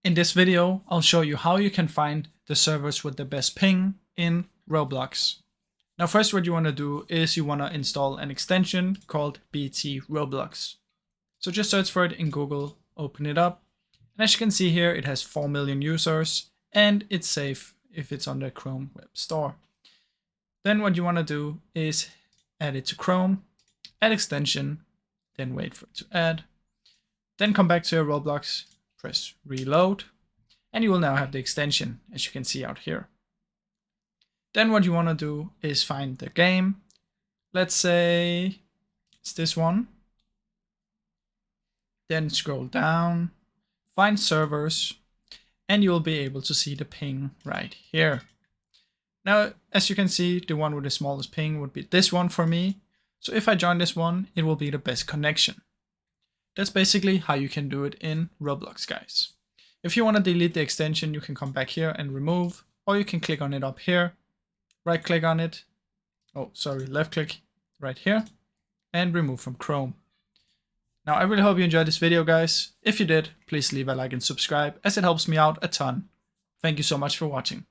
In this video, I'll show you how you can find the servers with the best ping in Roblox. Now first what you want to do is you want to install an extension called BT Roblox. So just search for it in Google, open it up, and as you can see here it has 4 million users and it's safe if it's on the Chrome Web Store. Then what you want to do is add it to Chrome, add extension, then wait for it to add, then come back to your Roblox, press reload, and you will now have the extension as you can see out here. Then what you want to do is find the game. Let's say it's this one. Then scroll down, find servers, and you will be able to see the ping right here. Now, as you can see, the one with the smallest ping would be this one for me. So if I join this one, it will be the best connection. That's basically how you can do it in Roblox, guys. If you want to delete the extension, you can come back here and remove, or you can click on it up here, right click on it, left click right here, and remove from Chrome. Now, I really hope you enjoyed this video, guys. If you did, please leave a like and subscribe, as it helps me out a ton. Thank you so much for watching.